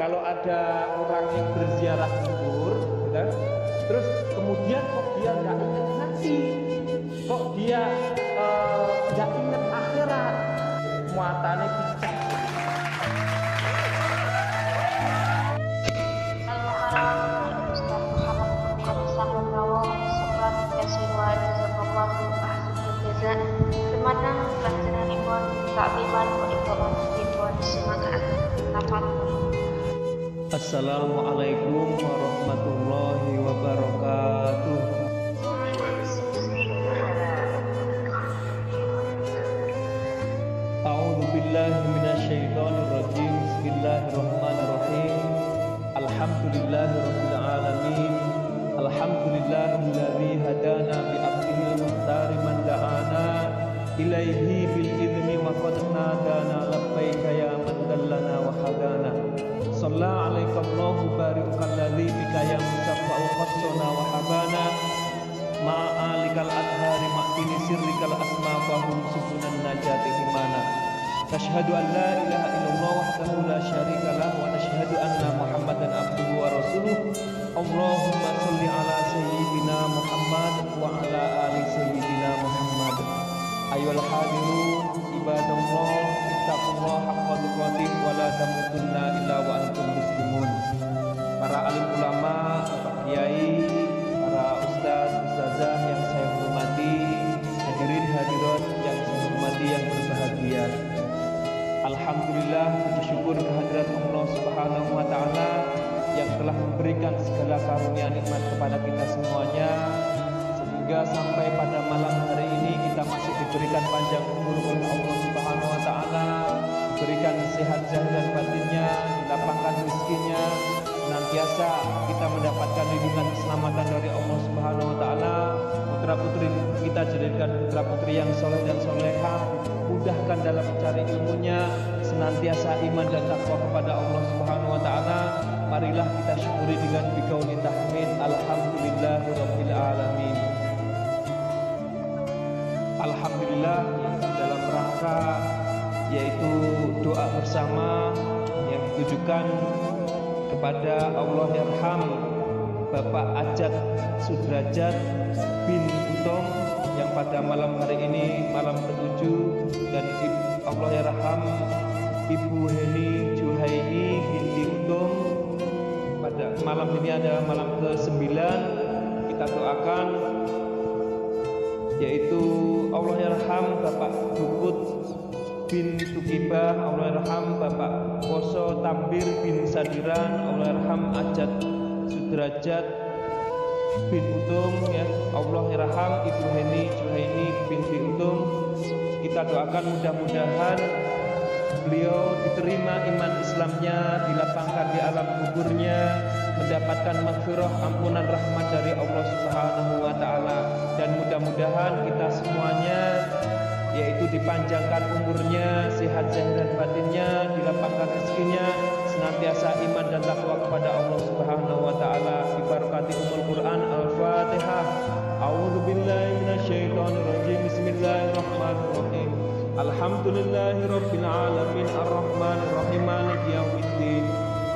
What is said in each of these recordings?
kalau ada orang yang berziarah kubur, gitu, terus kemudian kok dia nggak ingat nanti, kok dia nggak ingat akhirat, muatannya picak. Kemana pelajaran ibuan keabiman ibuan ibuan semangat dapat. Assalamualaikum warahmatullahi wabarakatuh. A'udzu billahi minasyaitonir rajim. Bismillahirrahmanirrahim. Alhamdulillahirabbil alamin. Alhamdulillahilladzi hadana bi abdihil muhtari man da'ana ilaihi bil idzni wa qad nadana labbaika ya man dallana wa hadana. Shalla 'alaika Allahu barikal ladzi bika ya musaffa'u khassana wa habana ma'alikal adhari ma'tini sirrikal asma fahum subunan najati himana. Nashhadu an la ilaha illallah wahdahu la syarika lah wa nashhadu anna Muhammadan abduhu wa rasuluh. Allahumma sholli ala sayyidina Muhammad wa ala ali sayyidina Muhammad. Ayyuhal hadirun ibadallah ittaqullaha haqqa tuqatih wa la tamutunna illa wa antum muslimun. Para alim ulama, para kiai, para ustaz, ustazah yang saya hormati, hadirin hadirat yang saya hormati yang berbahagia. Alhamdulillah, puji syukur kehadirat Allah Subhanahu wa taala yang telah memberikan segala karunia nikmat kepada kita semuanya, sehingga sampai pada malam hari ini kita masih diberikan panjang umur oleh Allah Subhanahu wa taala, diberikan sehat zahir dan batinnya, dilapangkan rezekinya, senantiasa kita mendapatkan lindungan keselamatan dari Allah Subhanahu wa taala. Putra-putri kita jadikan putra-putri yang soleh dan solehah, mudahkan dalam mencari ilmunya, senantiasa iman dan takwa kepada Allah Subhanahu wa taala. Marilah kita syukuri dengan biqauli tahmid alhamdulillahirabbil alamin. Alhamdulillah, dalam rangka yaitu doa bersama yang ditujukan kepada Allah Yarham Bapak Ajat Sudrajat bin Utom yang pada malam hari ini malam ke-7, dan Allah Yarham Ibu Heni Juhaini binti Utom pada malam ini adalah malam ke-9. Kita doakan yaitu Allah Yarham Bapak Dukut bin Tukibah, Allah Yarham Bapak Koso Tambir bin Sadiran, Allah Yarham Ajat Sudrajat bin Utum, ya Allah Yarham Ibu Heni Juhaini binti Utum. Kita doakan mudah-mudahan beliau diterima iman Islamnya, dilapangkan di alam kuburnya, mendapatkan maghfirah ampunan rahmat dari Allah Subhanahu wa taala, dan mudah-mudahan kita semuanya yaitu dipanjangkan umurnya, sehat zahir dan batinnya, dilapangkan rezekinya, senantiasa iman dan takwa kepada Allah Subhanahu wa taala. Bi barakati Ummul Quran Al-Fatihah. A'udzu billahi minasyaitonir rajim. Bismillahirrahmanirrahim. Alhamdulillahirabbil alamin arrahmanir rahim maliki yaumiddin.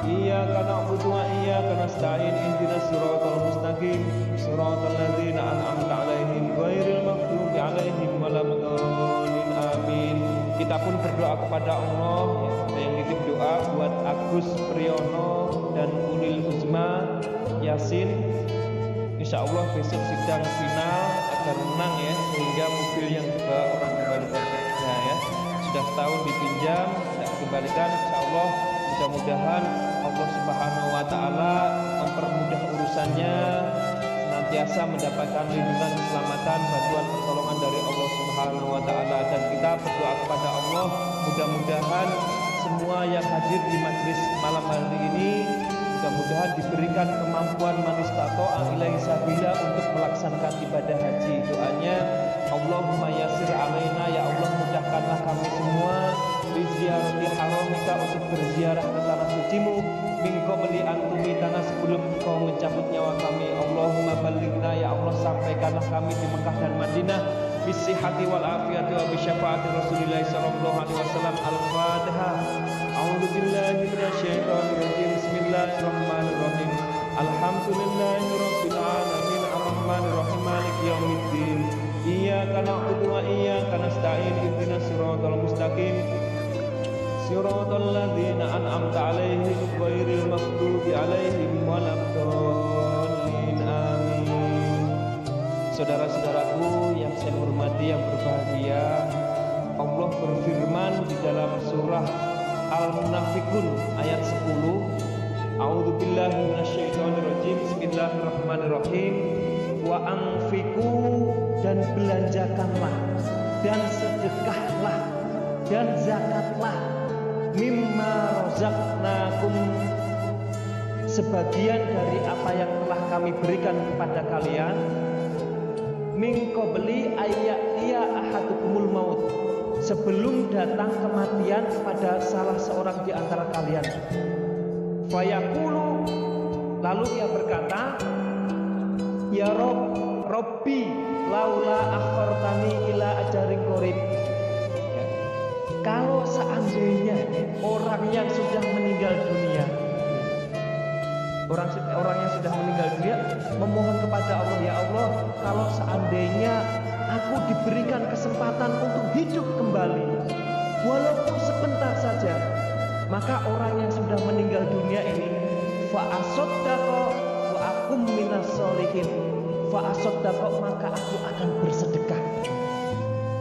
Iyyaka na'budu wa iyyaka nasta'in ihdinas siratal mustaqim siratal ladzina an'amta 'alaihim ghairil maghdubi 'alaihim waladdallin. Amin. Kita pun berdoa kepada Allah, yang nitip doa buat Agus Priyono dan Unil Uzma Yasin. Insya Allah besok sidang final agar menang ya, sehingga mobil yang dibawa orang kembalikan ya. Sudah setahun dipinjam, tidak dikembalikan. Insya Allah mudah-mudahan Allah Subhanahu wa taala mempermudah urusannya, senantiasa mendapatkan lindungan, keselamatan, bantuan, pertolongan dari Allah Subhanahu wa taala. Dan kita berdoa kepada Allah, mudah-mudahan semua yang hadir di majelis malam hari ini mudah-mudahan diberikan kemampuan manistato'a ilaihi sabila untuk melaksanakan ibadah haji. Doanya, Allahumma yassir alaina, ya Allah mudahkanlah kami semua di ziarati haramika, untuk berziarah ke tanah sucimu, min qabli an tumitana, sebelum engkau mencabut nyawa kami. Allahumma ballighna, ya Allah sampaikanlah kami di Mekah dan Madinah bisihhati wal afiyati wa bisyafaati Rasulillah sallallahu alaihi wasallam. Al-Fatihah. A'udzu billahi minasyaitonir rajim. iyyaka na'budu wa iyyaka nasta'in ihdinas siratal mustaqim siratal ladzina an'amta 'alaihim ghairil maghdubi 'alaihim waladdallin. Amin. Saudara-saudaraku yang saya hormati, yang berbahagia, Allah berfirman di dalam surah Al-Munafiqun ayat 10, A'udzubillahi minasyaitonirrajim. Bismillahirrahmanirrahim. Wa anfiqu, dan belanjakanlah dan sedekahlah dan zakatlah mimma razaqnakum, sebagian dari apa yang telah kami berikan kepada kalian, min qabli ayyatiya ahadukumul maut, sebelum datang kematian kepada salah seorang di antara kalian. Fayaqulu, lalu ia berkata, ya Robbi laula akhartani ila ajarin qarib. Kalau seandainya orang yang sudah meninggal dunia, orang yang sudah meninggal dunia memohon kepada Allah, ya Allah, kalau seandainya aku diberikan kesempatan untuk hidup kembali walaupun sebentar saja, maka orang yang sudah meninggal dunia ini fa'asaddaqa wa akum minas sholihin, fa'asaddaqa, maka aku akan bersedekah,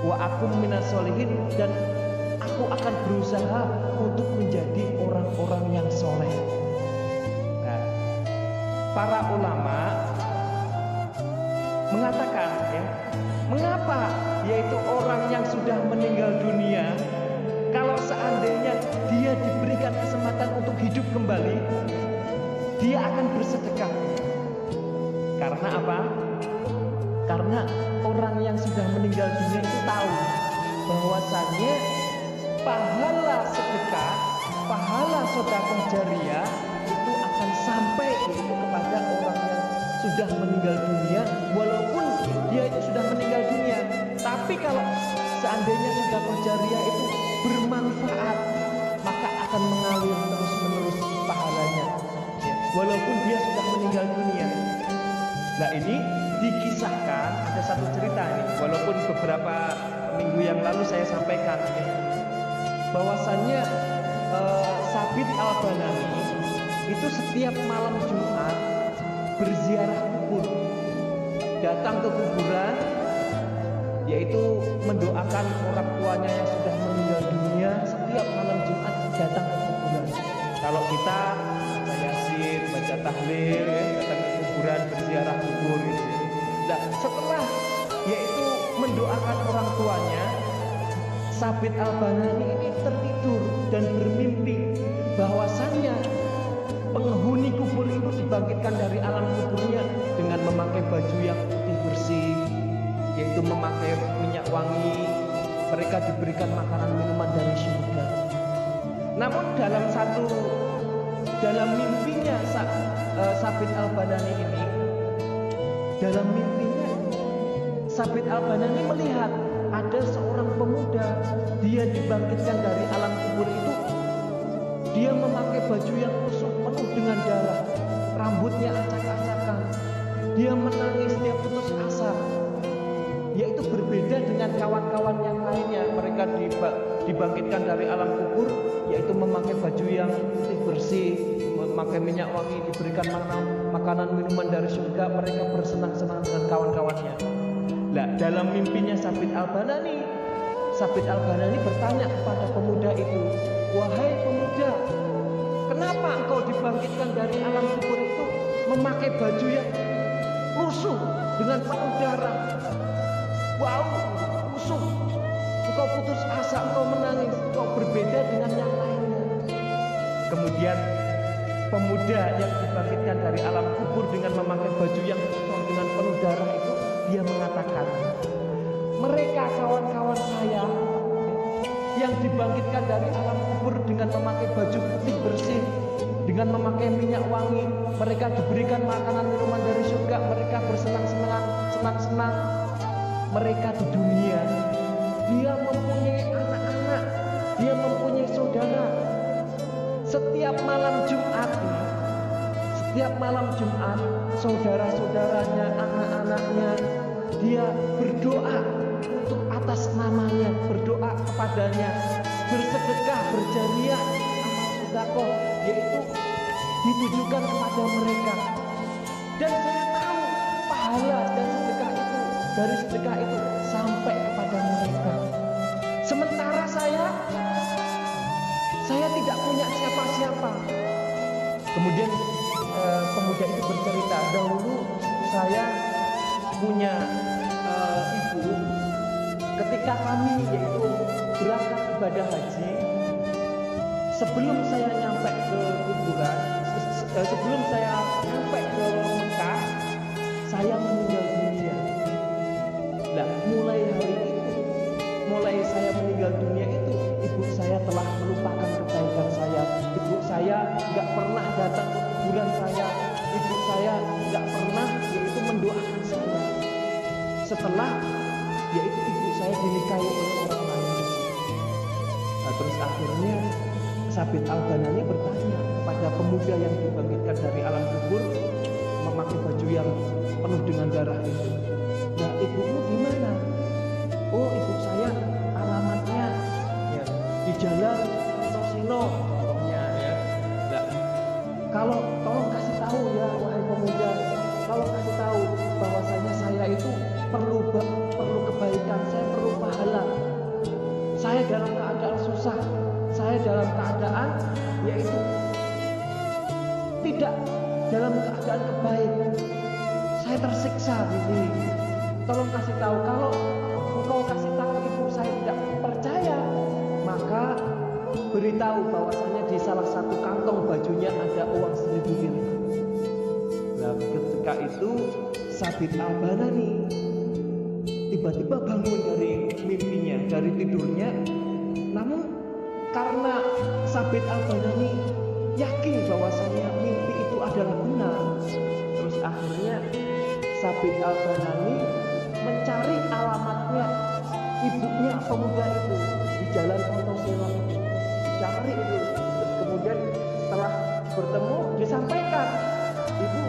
wa akum minas sholihin, dan aku akan berusaha untuk menjadi orang-orang yang soleh. Nah, para ulama mengatakan, ya, mengapa yaitu orang yang sudah meninggal dunia, kalau seandainya dia diberikan kesempatan untuk hidup kembali, dia akan bersedekah. Karena apa? Karena orang yang sudah meninggal dunia itu tahu bahwasannya pahala sedekah, pahala sedekah jariyah itu akan sampai itu kepada orang yang sudah meninggal dunia, walaupun dia itu sudah meninggal dunia. Tapi kalau seandainya sedekah jariyah itu bermanfaat, maka akan mengalir terus-menerus pahalanya, walaupun dia sudah meninggal dunia. Nah, ini dikisahkan, ada satu cerita ini, walaupun beberapa minggu yang lalu saya sampaikan, ya, bahwasannya Sabit Al-Banani itu setiap malam Jumat berziarah kubur, datang ke kuburan, yaitu mendoakan orang tuanya yang sudah meninggal dunia. Setiap malam Jumat datang ke kuburan. Kalau kita baca Yasin, baca tahlil, ya, datang ke kuburan, berziarah kubur gitu. Nah, setelah yaitu mendoakan orang tuanya, Sabit Al-Banani ini tertidur dan bermimpi bahwasannya penghuni kubur itu dibangkitkan dari alam kuburnya dengan memakai baju yang putih bersih, yaitu memakai minyak wangi. Mereka diberikan makanan minuman dari surga. Namun dalam mimpinya Sabit Al-Banani ini, dalam mimpinya Sabit Al-Banani melihat ada seorang pemuda, dia dibangkitkan dari alam kubur itu, dia memakai baju yang kusut penuh dengan darah, rambutnya acak-acakan, dia menangis, dia putus asa. Yaitu berbeda dengan kawan-kawan yang lainnya, mereka dibangkitkan dari alam kubur, yaitu memakai baju yang putih bersih, memakai minyak wangi, diberikan makanan minuman dari surga, mereka bersenang-senang dengan kawan-kawannya. Nah, dalam mimpinya Sabit Al-Banani bertanya kepada pemuda itu, wahai pemuda, kenapa engkau dibangkitkan dari alam kubur itu memakai baju yang lusuh dengan penuh darah, bau lusuh, engkau putus asa, engkau menangis, engkau berbeda dengan yang lainnya. Kemudian pemuda yang dibangkitkan dari alam kubur dengan memakai baju yang kotor dengan penuh darah itu, dia mengatakan, mereka kawan-kawan saya yang dibangkitkan dari alam kubur dengan memakai baju putih bersih, dengan memakai minyak wangi, mereka diberikan makanan minuman dari surga, mereka bersenang-senang. Mereka di dunia, dia mempunyai anak-anak, dia mempunyai saudara. Setiap malam Jumat, saudara-saudaranya, anak-anaknya, dia berdoa untuk atas namanya, berdoa kepadanya, bersedekah, berjariah, amal sedekah, yaitu ditujukan kepada mereka. Dan saya tahu pahala dan sedekah itu, dari sedekah itu sampai kepada mereka. Sementara saya tidak punya siapa-siapa. Kemudian pemuda itu bercerita, dahulu saya punya ibu. Ketika kami yaitu berangkat ibadah haji, sebelum saya nyampe ke kuburan, sebelum saya sampai ke Mekah, saya meninggal dunia. Nah, mulai hari itu, mulai saya meninggal dunia itu, ibu saya telah melupakan kebaikan saya. Ibu saya nggak pernah datang ke kuburan saya. Ibu saya nggak pernah yaitu mendoakan saya. Setelah yaitu ibu saya dinikahi oleh orang lain. Nah, terus akhirnya Sabit Al-Banani bertanya kepada pemuda yang dibangkitkan dari alam kubur, memakai baju yang penuh dengan darah itu. Nah, ibumu di mana? Oh, ibu saya alamatnya ya di jalan Sosino, pokoknya ya. Nah, kalau tolong kasih tahu ya, wahai pemuda, tolong kasih tahu bahwasanya saya itu perlu kebaikan, saya perlu pahala. Saya dalam keadaan susah, saya dalam keadaan yaitu tidak dalam keadaan kebaik. Saya tersiksa di sini. Tolong kasih tahu. Kalau engkau kasih tahu ibu saya tidak percaya, maka beritahu bahwasanya di salah satu kantong bajunya ada uang 1000 dirham. Nah, ketika itu Sabit Al-Banani tiba-tiba bangun dari mimpinya, dari tidurnya. Namun karena Sabit Al-Banani yakin bahwasanya mimpi itu adalah benar, terus akhirnya Sabit Al-Banani mencari alamatnya ibunya pemuda itu di jalan Ontoseno itu, dicari itu. Terus kemudian setelah bertemu disampaikan, ibu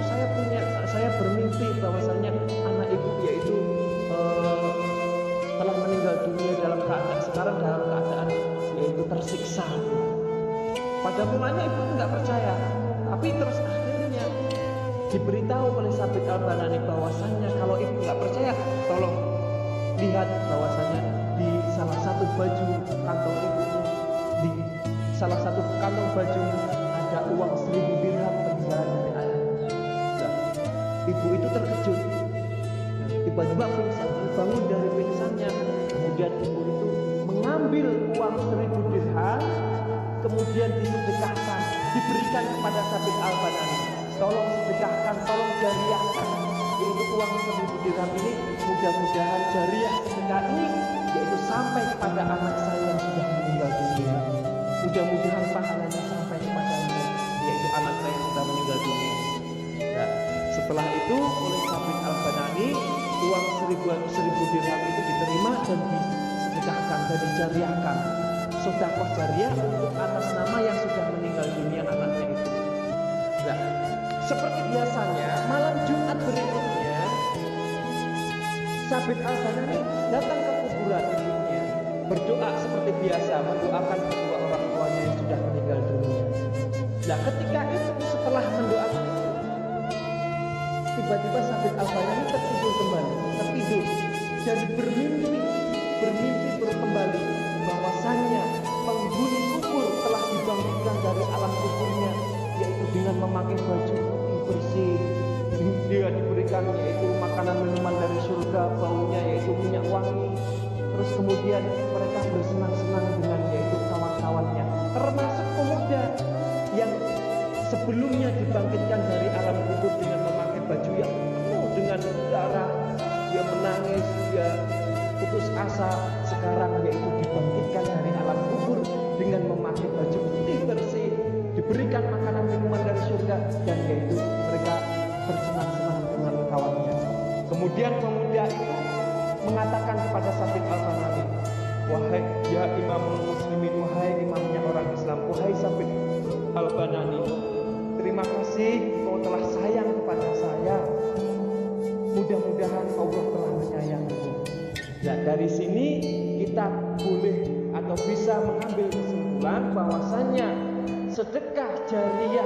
saya bermimpi bahwasanya anak ibu yaitu telah meninggal dunia sekarang dalam keadaan yaitu tersiksa. Pada mulanya ibu nggak percaya, tapi terus akhirnya diberitahu oleh Sabit Al-Banani bahwasannya kalau ibu nggak percaya, tolong lihat bahwasannya di salah satu baju kantong ibunya, di salah satu kantong baju ada uang 1000 dirham peninggalan dari ayah. Nah, ibu itu terkejut, tiba-tiba pingsan, bangun dari pingsannya. Kemudian ibu itu mengambil uang 1000 dirham, kemudian disedekahkan, diberikan kepada Sabit Al-Banani. Tolong sedekahkan, tolong jariahkan yaitu uang 1000 dirham ini. Mudah-mudahan jariah sedekah ini yaitu sampai kepada anak saya yang sudah meninggal dunia. Mudah-mudahan pahalanya sampai kepadanya, yaitu anak saya yang sudah meninggal dunia. Nah, setelah itu oleh Sabit Al-Banani uang 1000 dirham itu diterima dan disedekahkan dan dijariahkan. Sedekah jariah untuk atas nama yang sudah meninggal dunia anaknya itu. Nah, seperti biasanya malam Jumat berikutnya Sabit Al-Banani datang ke kuburan ibunya, berdoa seperti biasa, mendoakan kedua orang tuanya yang sudah meninggal dunia. Nah, ketika itu setelah mendoakan itu, tiba-tiba Sabit Al-Banani tertidur kembali, dan bermimpi kembali bahwasannya penghuni kubur telah dibangkitkan dari alam kuburnya, yaitu dengan memakai baju bersih. Dia diberikan yaitu makanan minuman dari surga, baunya yaitu minyak wangi. Terus kemudian mereka bersenang-senang dengan yaitu kawan-kawannya, termasuk pemuda yang sebelumnya dibangkitkan dari alam kubur dengan memakai baju yang penuh dengan darah. Dia menangis, dia putus asa. Sekarang yaitu dibangkitkan dari alam kubur dengan memakai baju putih bersih, diberikan makanan minuman dari surga, dan yaitu mereka bersenang-senang dengan kawannya. Kemudian pemuda itu mengatakan kepada Sabit Al-Banani, wahai ya imamul muslimin, wahai imamnya orang Islam, wahai Sabit Al-Banani, terima kasih kau telah sayang kepada saya. Mudah-mudahan Allah telah menyayangimu. Nah, dari sini kita boleh atau bisa mengambil kesimpulan bahwasannya sedekah jariyah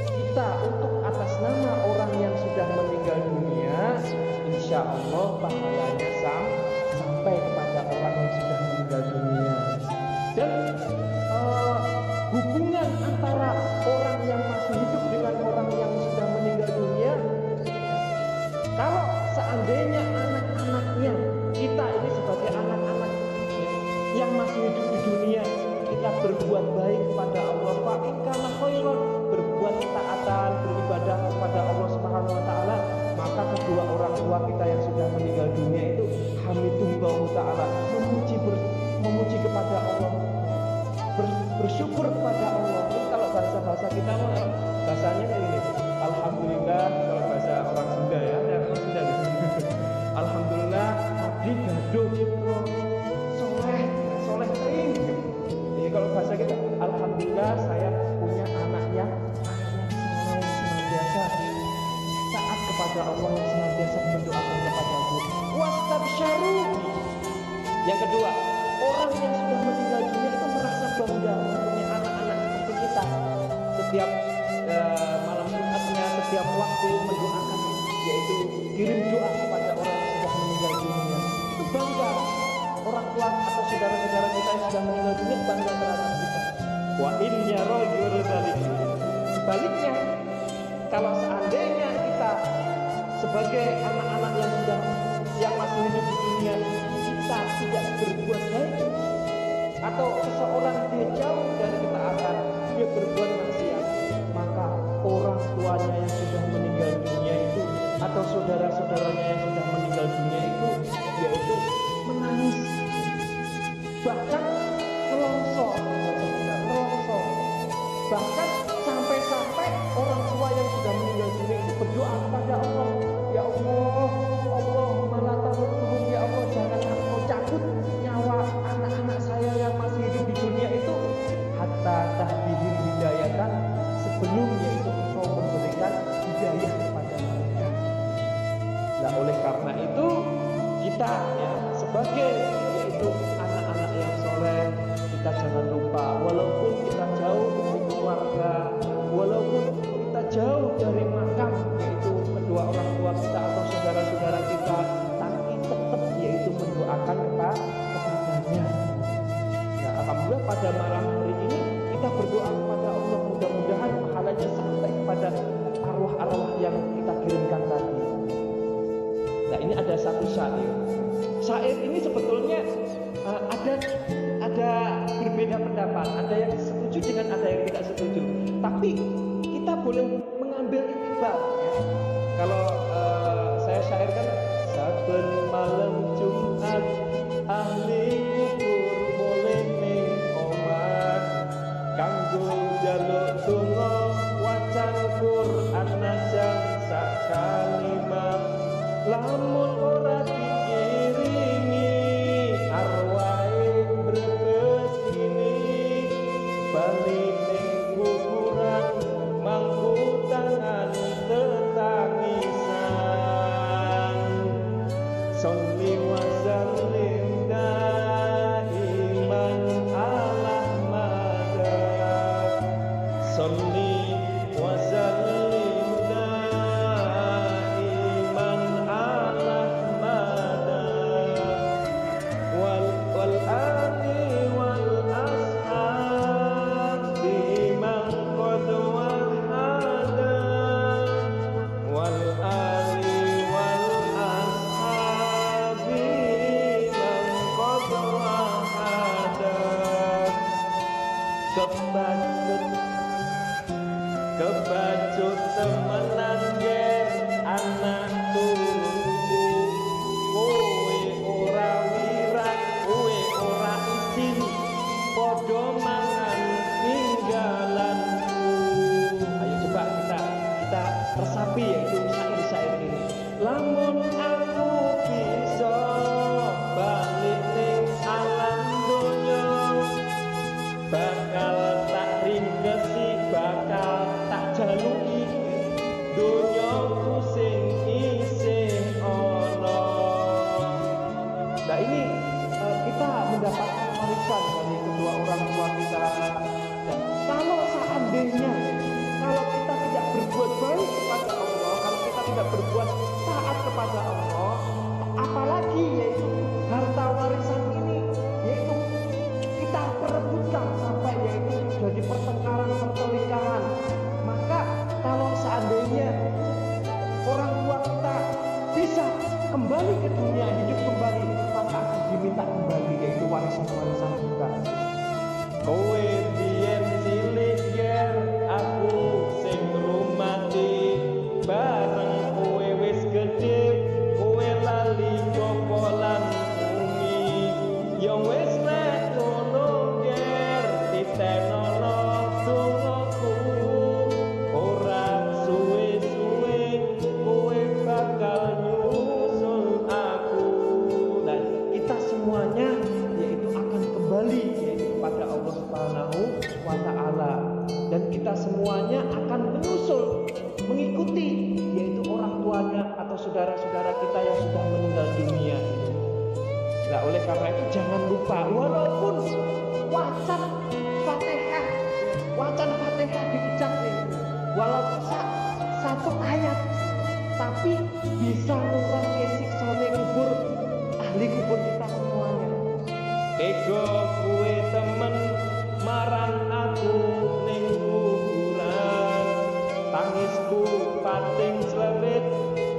kita untuk atas nama orang yang sudah meninggal dunia, insya Allah pahalanya sampai kepada orang yang sudah meninggal dunia. Dan hubungan antara orang yang masih hidup dengan orang yang sudah meninggal dunia, kalau seandainya anak-anaknya kita ini sebagai anak-anak yang masih hidup di dunia, kita berbuat baik kepada Allah, fa in kana khairan, berbuat ketaatan, beribadah kepada Allah Subhanahu wa taala, maka kedua orang tua kita yang sudah meninggal dunia itu hamidullah taala, memuji kepada Allah, bersyukur kepada Allah. Ini kalau bahasa kita bahasanya kayak gini, alhamdulillah, kalau bahasa orang Sunda ya, orang Sunda gitu. Alhamdulillah abdi gaduh soleh sering. Jadi kalau bahasa kita, alhamdulillah saya punya anak yang senantiasa taat kepada Allah, yang senantiasa mendoakan kepada Allah. Wastabsyaru. Yang kedua, orang yang sudah meninggal dunia itu merasa bangga mempunyai anak-anak seperti kita. Setiap malam Jumatnya, setiap waktu mendoakan, yaitu kirim doa kepada orang yang sudah meninggal dunia. Itu bangga. Orang tua atau saudara-saudara kita yang sudah meninggal dunia bangga terhadap kita. Wa in yara dzalik. Sebaliknya, kalau seandainya kita sebagai anak-anak yang masih hidup di dunia, kita tidak berbuat baik, atau seseorang dia jauh dari ketaatan, dia berbuat maksiat, maka orang tuanya yang sudah meninggal dunia itu atau saudara-saudaranya yang sudah meninggal dunia itu, yaitu menangis, bahkan melongso, bahkan sampai orang tua yang sudah meninggal dunia itu berdoa kepada Allah, ya Allah, malah taruhum, ya Allah, jangan engkau cabut nyawa anak-anak saya yang masih hidup di dunia itu, hatta tahdihim hidayatan, sebelum yaitu engkau memberikan hidayah kepada mereka. Nah, oleh karena itu kita ya sebagai yaitu anak-anak yang soleh, kita jangan lupa walaupun kita jauh dari keluarga, walaupun kita jauh dari makam yaitu kedua orang tua kita atau saudara-saudara kita, tapi tetap yaitu mendoakan kepadanya. Nah, alhamdulillah pada malam hari ini kita berdoa kepada Allah, mudah-mudahan pahalanya sampai kepada arwah-arwah yang kita kirimkan tadi. Nah, ini ada satu syair. Syair ini sebetulnya ada berbeda pendapat, ada yang setuju dengan ada yang tidak setuju. Tapi kita boleh mengambil iktibar ya. Kalau saya syairkan, saben malam Jumat ahli kubur boleh ning omah, kanggo jaluk donga wacan Quran najan sak kalimah, lamun ora dikiringi arwahe brebes gini, balik ning kuburan mangku tangan tetangisan, sholli wa sallim daiman ala madak, sholli wa sallim daiman ala madak, wal ali wal ashabi man qad wahada, wal ali wal ashabi man qad wahada, kebacut temenan ger anak turunku, kowe ora wirat, kowe ora izin podo mangan tinggalanku. Ayo coba kita resapi yaitu syair-syair ini. Lamun aku bisa balik ning alam donya, bakal tak ringkesi, bakal tak jaluki donyaku sing isih ana. semuanya akan menyusul, mengikuti, yaitu orang tuanya atau saudara-saudara kita yang sudah meninggal dunia. Nah, oleh karena itu jangan lupa, walaupun wacan Fatihah diucapkan, walaupun satu ayat, tapi bisa ngurangi siksane kubur ahli kubur kita semuanya. Ego kue temen marang aku ning kuburan, tangisku pating slewit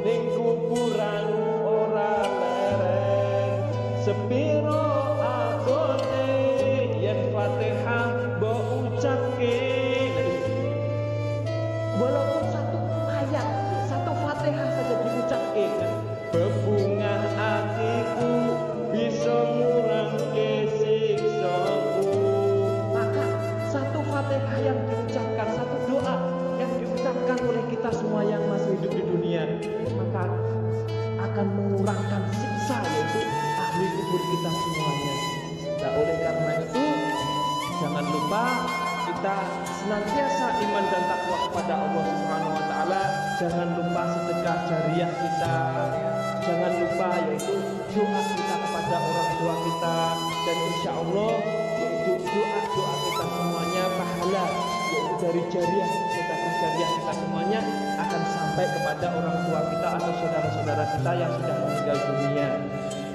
ning kuburan ora leren. Sepiro agone yen Fatihah mbok ucapke, Walaupun satu ayat, satu Fatihah saja diucapkan, bebungah hatiku bisa ngurangke siksaku. maka satu Fatihah yang diucapkan, satu doa yang diucapkan oleh kita semua yang masih hidup di dunia, maka akan mengurangkan siksa, yaitu ahli kubur kita semuanya. Nah, oleh karena itu jangan lupa kita senantiasa iman dan takwa kepada Allah Subhanahu wa taala. Jangan lupa sedekah jariah kita, jangan lupa yaitu doa kita kepada orang tua kita, dan insya Allah yaitu doa kita semuanya pahala yaitu dari jariah, sedekah jariah kita semuanya akan sampai kepada orang tua kita atau saudara-saudara kita yang sudah meninggal dunia.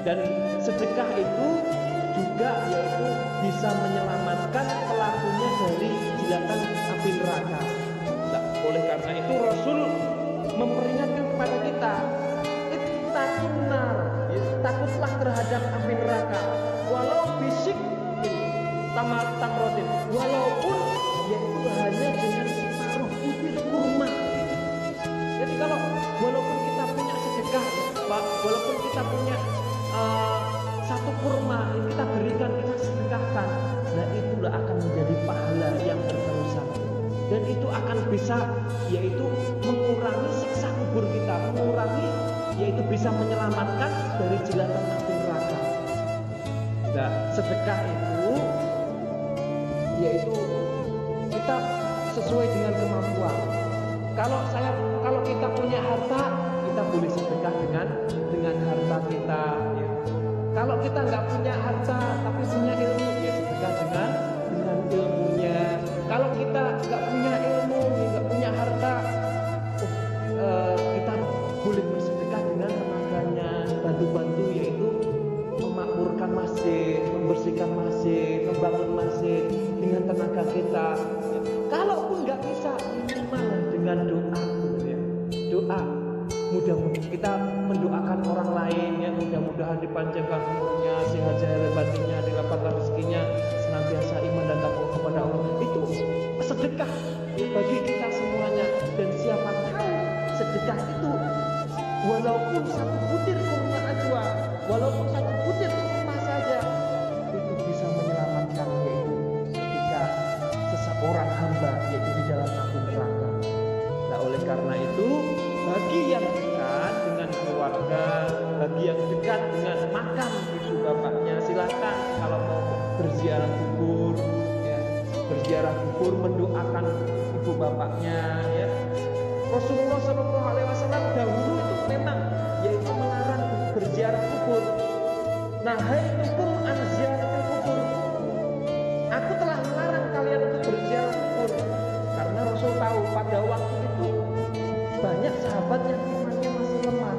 Dan sedekah itu juga yaitu bisa menyelamatkan pelakunya dari jilatan api neraka. Nah, oleh karena itu Rasul memperingatkan kepada kita, ittaqun nar, takutlah terhadap api neraka, walau bisik tamrotin, walaupun yaitu hanya dengan separuh butir kurma. Jadi kalau walaupun kita punya sedekah, walaupun kita punya satu kurma yang kita berikan, kita sedekahkan, nah itulah akan menjadi pahala yang berterusan, dan itu akan bisa yaitu mengurangi siksa kubur kita, mengurangi yaitu bisa menyelamatkan dari jilatan api neraka. Nah, sedekah itu yaitu kita sesuai dengan kemampuan. Kalau kita punya harta, kita boleh sedekah dengan harta kita. Ya. Kalau kita nggak punya harta tapi punya ilmu, ya sedekah dengan ilmunya. Kalau kita nggak punya ilmu, nggak punya harta, kita boleh bersedekah dengan tenaganya, bantu-bantu yaitu memakmurkan masjid, membersihkan masjid, membangun masjid dengan tenaga kita. Kalaupun nggak bisa, minimal dengan doa, ya. Doa. Mudah-mudahan kita mendoakan orang lain, ya, mudah-mudahan dipanjangkan umurnya, sehat zahir batinnya, dilapangkan rezekinya, senantiasa iman dan takwa kepada Allah. Itu sedekah bagi kita semuanya. Dan siapa tahu sedekah itu walaupun satu butir kurma ajwa, walaupun satu butir kurma saja, itu bisa menyelamatkan yaitu ketika seseorang hamba yaitu di dalam api neraka. Nah, oleh karena itu bagi yang dekat dengan keluarga, bagi yang dekat dengan makam ibu bapaknya, silakan kalau mau berziarah kubur, ya, berziarah kubur, mendoakan ibu bapaknya, ya. Rasulullah SAW dahulu itu memang yaitu melarang berziarah kubur. Nah, hai hukum an ziaratil kubur, aku telah melarang kalian untuk berziarah kubur, karena Rasul tahu pada waktu itu banyak sahabat yang imannya masih lemah,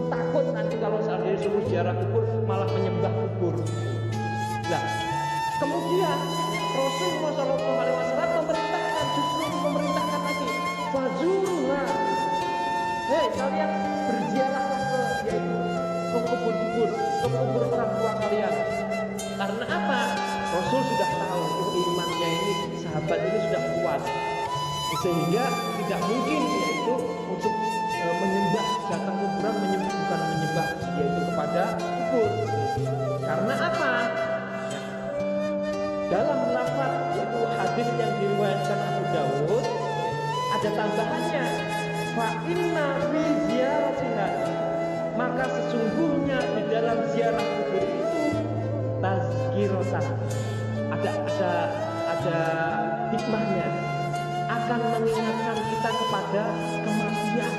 takut nanti kalau seandainya suruh ziarah kubur malah menyembah kubur. Nah, kemudian Rasulullah SAW memerintahkan lagi, fazuruha, hei kalian berziarahlah ke kubur-kubur, ke kubur orang tua kalian. Karena apa? Rasul sudah tahu imannya ini, sahabat ini sudah kuat, sehingga tidak mungkin yaitu untuk menyembah, datang kuburan bukan menyembah yaitu kepada kubur. Karena apa? Dalam lafaz yaitu hadis yang diriwayatkan Abu Dawud ada tambahannya, fa inna fi ziyaratiha, maka sesungguhnya di dalam ziarah kubur itu tazkiratan, ada hikmahnya. akan mengingatkan kita kepada kematian,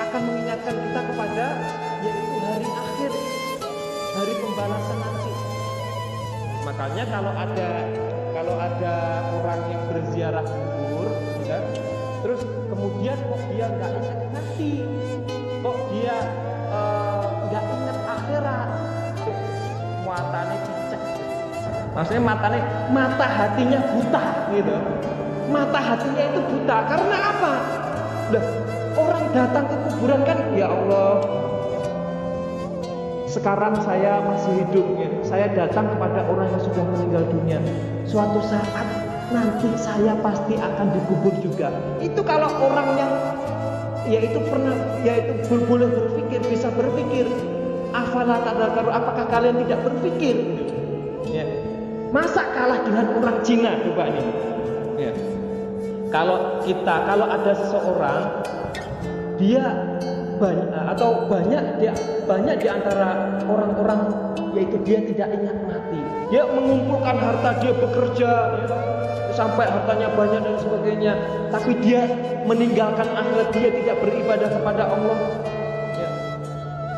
akan mengingatkan kita kepada yaitu hari akhir, hari pembalasan nanti. Makanya kalau ada orang yang berziarah kubur, ya, terus kemudian kok dia nggak ingat mati, kok dia nggak ingat akhirat, matanya dicek, maksudnya mata hatinya buta gitu. Mata hatinya itu buta karena apa? Lah, orang datang ke kuburan kan, ya Allah, sekarang saya masih hidup, ya. Saya datang kepada orang yang sudah meninggal dunia. Suatu saat nanti saya pasti akan dikubur juga. Itu kalau orang yang yaitu boleh berpikir, bisa berpikir. Afala tadzakkarun, apakah kalian tidak berpikir? Ya. Masa kalah dengan orang Cina coba nih? Ya. Kalau ada seseorang dia banyak di antara orang-orang yaitu dia tidak ingat mati. Dia mengumpulkan harta, dia bekerja ya, sampai hartanya banyak dan sebagainya, tapi dia meninggalkan akhirat, dia tidak beribadah kepada Allah. Ya.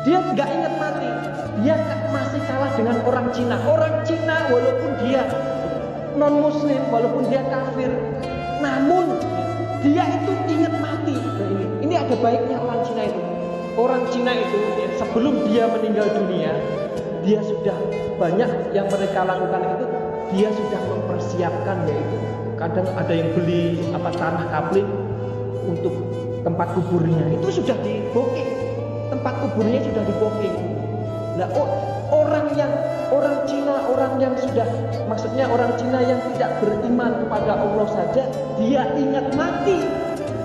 Dia nggak ingat mati. Dia masih kalah dengan orang Cina. Orang Cina walaupun dia non muslim, walaupun dia kafir, namun dia itu ingat mati. Nah, ini ada baiknya orang Cina itu. Orang Cina itu ya, sebelum dia meninggal dunia, dia sudah banyak yang mereka lakukan itu, dia sudah mempersiapkan, yaitu kadang ada yang beli tanah kapling untuk tempat kuburnya, itu sudah di booking, tempat kuburnya sudah di booking. Nah, orang Cina yang tidak beriman kepada Allah saja dia ingat mati.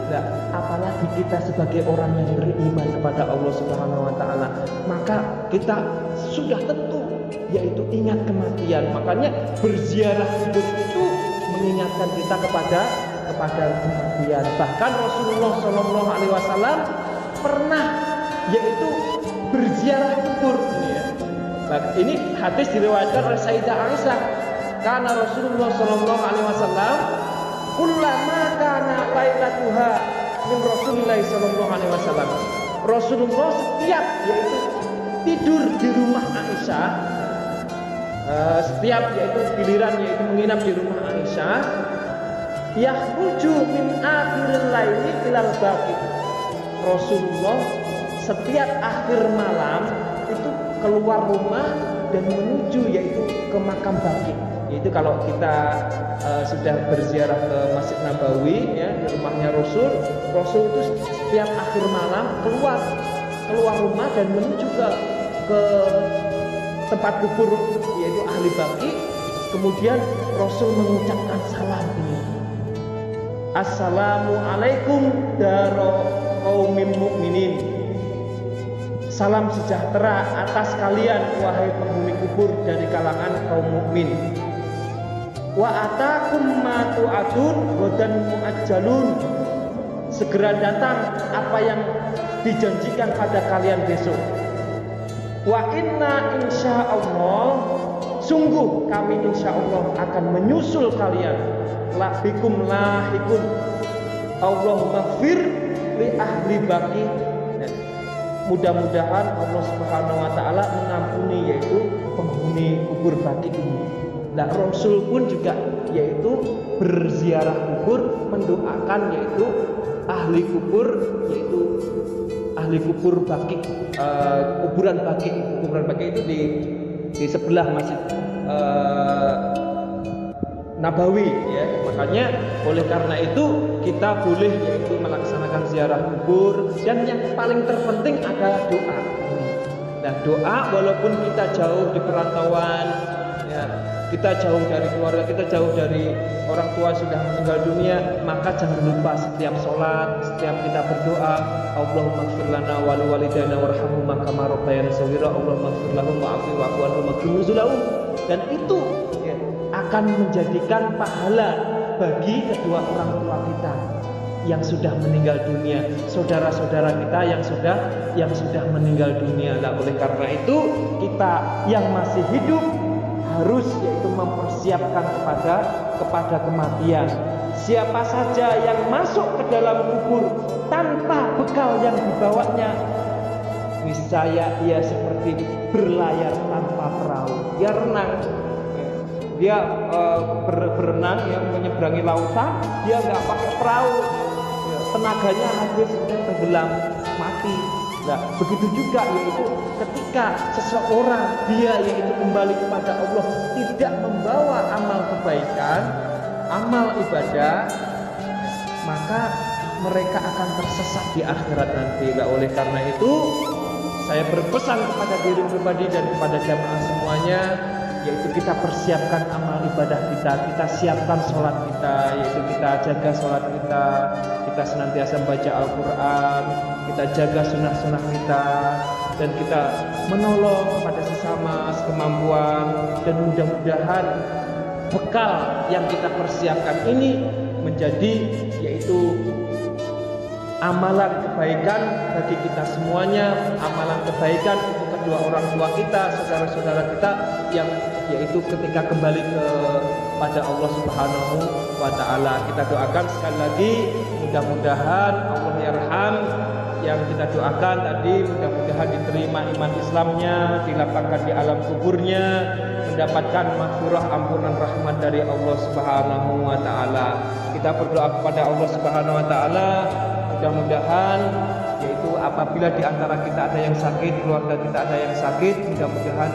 Nah, apalagi kita sebagai orang yang beriman kepada Allah Subhanahu wa taala, maka kita sudah tentu yaitu ingat kematian. Makanya berziarah kubur itu mengingatkan kita kepada kematian. Bahkan Rasulullah Shallallahu alaihi wasallam pernah yaitu berziarah kubur. Nah, ini hadis diriwayatkan oleh Sayyidah Aisyah. Karena Rasulullah Shallallahu alaihi wasallam kullama kana lailatuha min Rasulillah Shallallahu alaihi wasallam. Rasulullah setiap yaitu tidur di rumah Aisyah, setiap yaitu giliran yaitu menginap di rumah Aisyah, yakhruju min akhiril laili ilal baqi. Rasulullah setiap akhir malam itu keluar rumah dan menuju yaitu ke makam Baqi. Yaitu kalau kita sudah berziarah ke Masjid Nabawi ya, di rumahnya Rasul itu setiap akhir malam keluar rumah dan menuju ke tempat kubur yaitu ahli Baqi. Kemudian Rasul mengucapkan salam ini. Assalamualaikum daro qaumin mukminin. Salam sejahtera atas kalian wahai penghuni kubur dari kalangan kaum mukmin. Wa atakum ma tu'adun wadan muajjalun. Segera datang apa yang dijanjikan pada kalian besok. Wa inna insyaallah, sungguh kami insyaallah akan menyusul kalian. Labikum lahikun. Allahumma fir li ahli Baqi. Mudah-mudahan Allah Subhanahu wa taala mengampuni yaitu penghuni kubur Baqi ini. Nah, Rasul pun juga yaitu berziarah kubur, mendoakan yaitu ahli kubur Baqi, kuburan Baqi itu di sebelah Masjid Nabawi ya. Makanya oleh karena itu kita boleh yaitu melaksanakan ziarah kubur, dan yang paling terpenting adalah doa. Nah, doa walaupun kita jauh di perantauan ya, kita jauh dari keluarga, kita jauh dari orang tua sudah meninggal dunia, maka jangan lupa setiap sholat, setiap kita berdoa, Allahumma ighfir lana wa li walidayna warhamhuma kama rabbayana shaghira, Allahumma ighfir lahum wa'fu anhum waghfir nuzulahum. Dan itu ya, akan menjadikan pahala bagi kedua orang tua kita yang sudah meninggal dunia, saudara-saudara kita yang sudah meninggal dunia. Nah, oleh karena itu kita yang masih hidup harus yaitu mempersiapkan kepada kematian. Siapa saja yang masuk ke dalam kubur tanpa bekal yang dibawanya, niscaya ia seperti berlayar tanpa perahu. Dia renang, dia berenang yang menyeberangi lautan, dia nggak pakai perahu, tenaganya habis dan tenggelam, mati. Nah, begitu juga yaitu ketika seseorang dia yaitu kembali kepada Allah tidak membawa amal kebaikan, amal ibadah, maka mereka akan tersesat di akhirat nanti. Nah, oleh karena itu saya berpesan kepada diri pribadi dan kepada jamaah semuanya, yaitu kita persiapkan amal ibadah kita siapkan sholat kita, yaitu kita jaga sholat kita senantiasa baca Al-Quran, kita jaga sunnah-sunnah kita, dan kita menolong kepada sesama sekemampuan, dan mudah-mudahan bekal yang kita persiapkan ini menjadi yaitu amalan kebaikan bagi kita semuanya, amalan kebaikan untuk kedua orang tua kita, saudara-saudara kita yang yaitu ketika kembali kepada Allah Subhanahu wa taala. Kita doakan sekali lagi, mudah-mudahan Allah yarham yang kita doakan tadi, mudah-mudahan diterima iman Islamnya, dilapangkan di alam kuburnya, mendapatkan maghfirah ampunan rahmat dari Allah Subhanahu wa taala. Kita berdoa kepada Allah Subhanahu wa taala, mudah-mudahan yaitu apabila di antara kita ada yang sakit, keluarga kita ada yang sakit, mudah-mudahan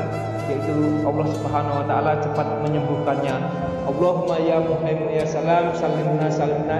yaitu Allah Subhanahu wa taala cepat menyembuhkannya. Allahumma ya muhaimin ya salam, salimna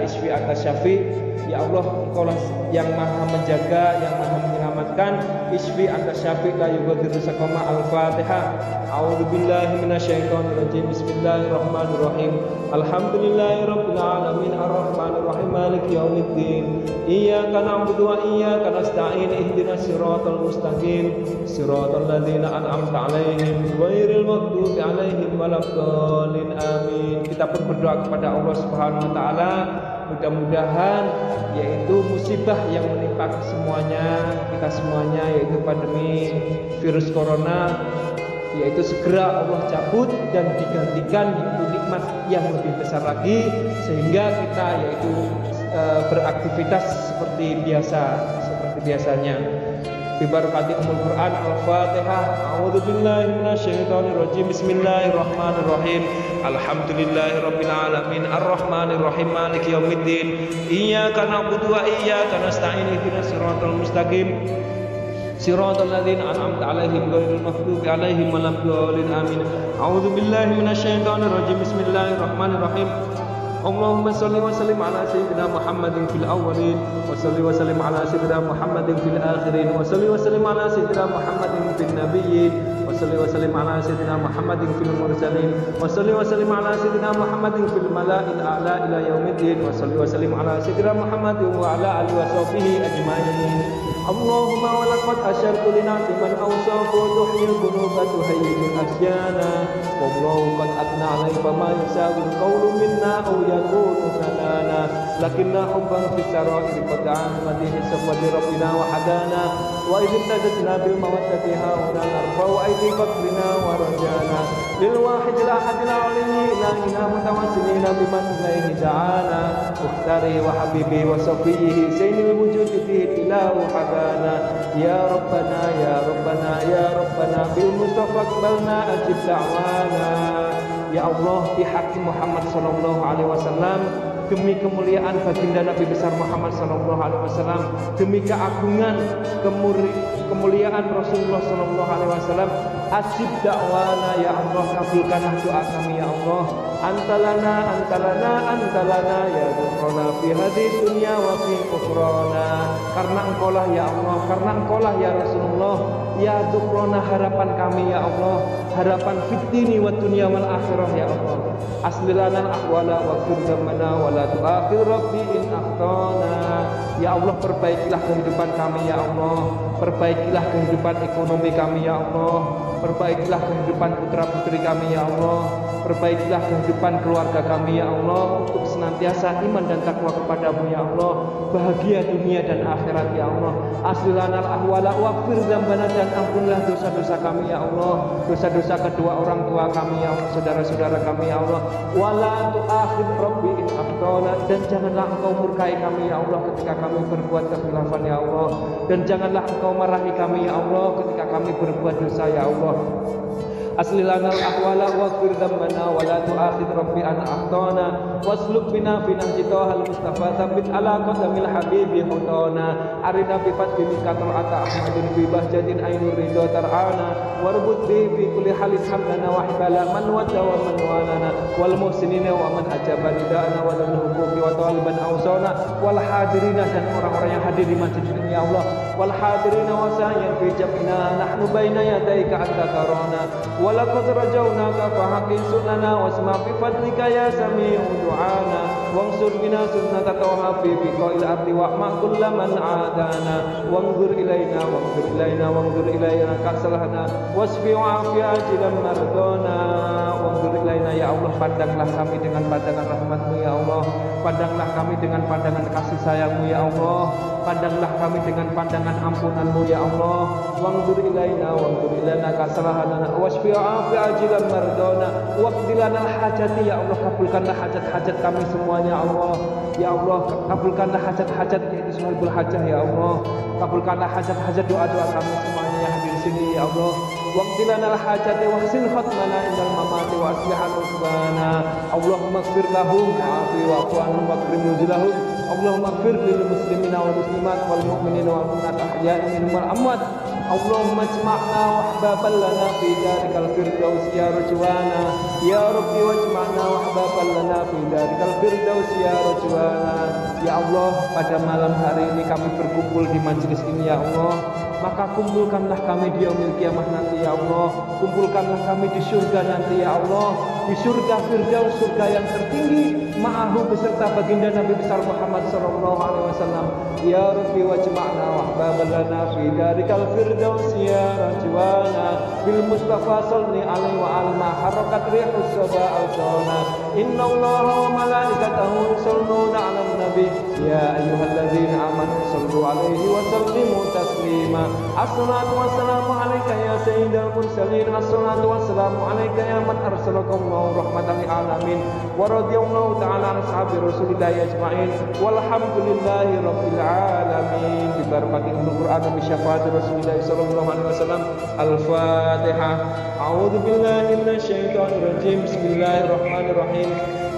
isfi anta syafi. Ya Allah, Engkaulah yang maha menjaga, yang maha menyelamatkan. Isfi anta syafi la yughadiru saqama. Al-Fatihah. A'udzubillahi minasyaitonirrajim. Bismillahirrahmanirrahim. Alhamdulillahirabbil alamin arrahmanir rahim maliki yaumiddin. Iyyaka na'budu wa iyyaka nasta'in. Ihdinas siratal mustaqim. Siratal ladzina an'amta 'alaihim ghairil maghdubi 'alaihim waladdallin. Amin. Kita pun berdoa kepada Allah Subhanahu wa taala, mudah-mudahan yaitu musibah yang menimpa kita semuanya yaitu pandemi virus corona, yaitu segera Allah cabut dan digantikan yaitu nikmat yang lebih besar lagi, sehingga kita yaitu beraktivitas seperti biasanya. Bibarakati Ummul Quran. Al-Fatihah. A'udzubillahi minasyaitonirrajim. Bismillahirrahmanirrahim. Alhamdulillahirabbil alamin arrahmanir rahim maliki yaumiddin. Iyyaka na'budu wa iyyaka nasta'in. Ihdinas siratal mustaqim. Siratal ladzina an'amta 'alaihim ghairil maghdubi 'alaihim waladdallin. Amin. A'udzubillahi minasyaitonirrajim. Bismillahirrahmanirrahim. Allahumma salli wa sallim ala sayyidina Muhammadin fil awwalin wa salli wa sallim ala sayyidina Muhammadin fil akhirin wa salli wa sallim ala sayyidina Muhammadin fil nabiyyin wa salli wa sallim ala sayyidina Muhammadin fil mursalin wa salli wa sallim ala sayyidina Muhammadin fil mala'il a'la ila yaumiddin wa salli wa sallim ala sayyidina Muhammadin wa ala alihi wa sahbihi ajma'in. Allahumma wa laqad asyartu li na'ti man awsafu tuhyil qunuba tuhayyil asyana wallahu qad atna 'alai fama yusawi qawlu minna aw yakunu sanana lakinna hubban fi sarair qad'an madini safadi rabbina wa hadana wa idh tajadna bil mawaddati hauna narfa wa aidi fakrina wa rajana lil wahid la hadil alimi ilahina mutawassilina biman ilaihi da'ana ukhtari wa habibi wa safihi sayyidil wujudi fihi ilahu habana ya rabbana ya rabbana ya rabbana bil mustafa qbalna ajib da'wana. Ya Allah, di hak Muhammad sallallahu alaihi wasallam, demi kemuliaan baginda Nabi besar Muhammad sallallahu alaihi wasallam, demi keagungan kemuliaan Rasulullah sallallahu alaihi wasallam, ajib dakwana ya Allah, kabulkanlah doa kami ya Allah. Antalana ya Rabbana fi hadhihi dunya wa fi ukhrana. Karena Engkaulah ya Allah, karena Engkaulah ya Rasulullah, ya Rabbana harapan kami ya Allah, harapan fitini wa dunya wal akhirah ya Allah. Aslilana al-ahwala wa firjamana wa la tu'akhir rabbi in akhtana. Ya Allah, perbaikilah kehidupan kami ya Allah, perbaikilah kehidupan ekonomi kami ya Allah, perbaikilah kehidupan putra-putri kami ya Allah, perbaikilah kehidupan keluarga kami ya Allah, untuk senantiasa iman dan takwa kepadamu ya Allah, bahagia dunia dan akhirat ya Allah. Aslilanal ahwala waghfir dzambana, dan ampunilah dosa-dosa kami ya Allah, dosa-dosa kedua orang tua kami ya Allah, saudara-saudara kami ya Allah. Wala tu'akhid rabbi in akhtana, dan janganlah engkau murkai kami ya Allah ketika kami berbuat kekhilafan ya Allah, dan janganlah engkau marahi kami ya Allah ketika kami berbuat dosa ya Allah. Aslilanal ahwala waghfir dzambana wa la tu'akhid rabbi an akhtana wasluk bina fi nahjitahal mustafa tsabbit ala qadamil habibi hudana arina bi fatbi mikatul ata ahmadin bi bahjatin ainur ridho tar'ana warbut bi fi kulli halis hamdana wa hibala man wadda wa man walana wal muhsinina wa man ajaba ridana wa lam huquqi wa taliban awsana wal hadirina, dan orang-orang yang hadir di masjid ini ya Allah, wal hadirina wa sa'yan fi jam'ina nahnu baina yadayka anta tarana walaqad rajawnaka fahaqin sunana wasma bi fadlika ya sami'u du'ana wansur bina sunnata tawhafi bi qail ardi wa ma kullaman adana wanzur ilaina wanzur ilaina kasalahana wasfi wa afi ajilan mardona wanzur ilaina ya Allah, pandanglah kami dengan pandangan rahmat-Mu ya Allah, pandanglah kami dengan pandangan kasih sayang-Mu ya Allah, pandanglah kami dengan pandangan ampunan-Mu ya Allah. Wanzur ilaina kasalahana wasfi afi ajilan mardona waqdilanal hajati ya Allah, kabulkanlah hajat-hajat kami semuanya Allah ya Allah, kabulkanlah hajat-hajat yaitu sahibul hajah ya Allah, kabulkanlah hajat-hajat doa-doa kami semuanya yang hadir di sini ya Allah. Waqdilanal hajati wa hsin khatmana indal mamati wa aslihal usbana Allahumma ighfir lahum wa'afi wa'fu anhum wa akrim nuzulahum Allahumma ighfir lil muslimina wal muslimat wal mu'minina wal mu'minat ahya'i minhum wal amwat Allahumma ijma'na wahbaban lana fi darikal firdaus ya rajwana ya rabbi wajma'na wahbaban lana fi darikal firdaus ya rajwana. Ya Allah, pada malam hari ini kami berkumpul di majelis ini ya Allah, maka kumpulkanlah kami di yaumil kiamah nanti ya Allah, kumpulkanlah kami di surga nanti ya Allah, di surga firdaus, surga yang tertinggi, ma'ahu beserta baginda Nabi besar Muhammad sallallahu alaihi wasallam. Ya Rabbi wajma'na wahbaban lana fi darikal firdaus ya rajwana bil mustafa salli alaihi wa alma harakat rihus saba al-sawna innallaha wa malaikatahu yusalluna 'alan nabi ya ayyuhalladzina amanu sallu alaihi wa sallimu taslima. Assalatu wassalamu alayka ya sayyidal mursalin, assalatu wassalamu alayka ya man arsalakallahu rahmatan lil alamin wa radhiyallahu ta'ala an ashabi rasulillah ajma'in walhamdulillahi rabbil alamin bi barakatil Qur'an bi syafaati rasulillah sallallahu alaihi wasallam. Al-Fatihah. A'udzu billahi minasyaitonir rajim. Bismillahirrahmanirrahim.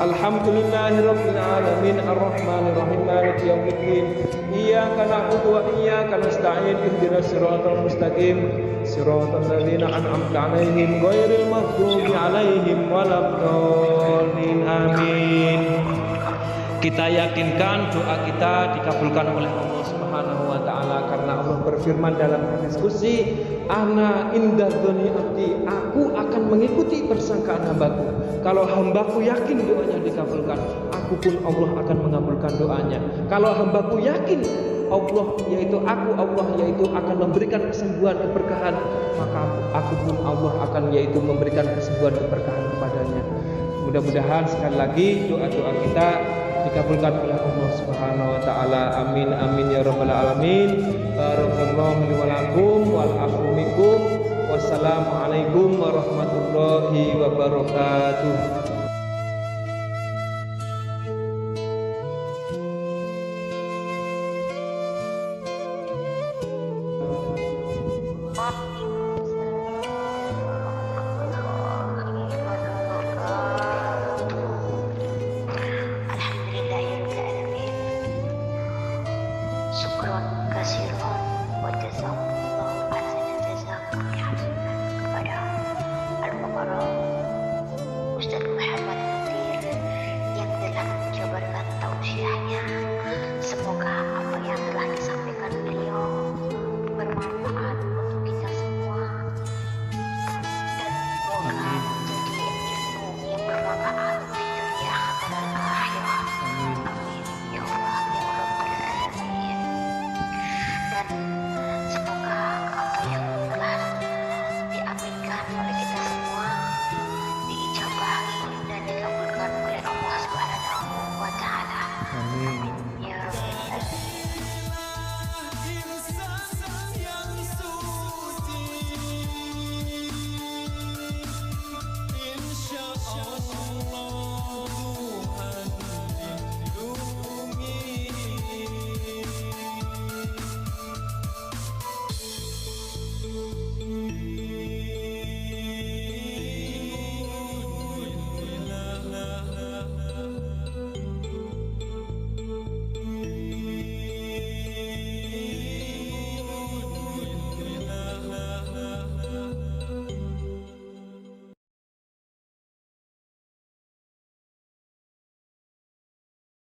Alhamdulillahi rabbil alamin arrahmanir rahim maliki yaumiddin iyyaka na'budu wa iyyaka nasta'in ihdinas siratal mustaqim siratal ladzina an'amta 'alaihim ghairil maghdubi 'alaihim waladdallin amin. Kita yakinkan doa kita dikabulkan oleh Allah Subhanahu wa taala karena Allah berfirman dalam hadis qudsi, ana inda dzoni abdi, aku akan mengikuti persangkaan hambaku. Kalau hambaku yakin doanya dikabulkan, aku pun Allah akan mengabulkan doanya. Kalau hambaku yakin Allah yaitu aku, Allah yaitu akan memberikan kesembuhan keberkahan, maka aku pun Allah akan yaitu memberikan kesembuhan keberkahan kepadanya. Mudah-mudahan sekali lagi doa-doa kita dikabulkan oleh Allah Subhanahu wa taala. Amin amin ya rabbal alamin. Barakallahu li wa lakum wal afu minkum. Wassalamualaikum warahmatullahi wabarakatuh.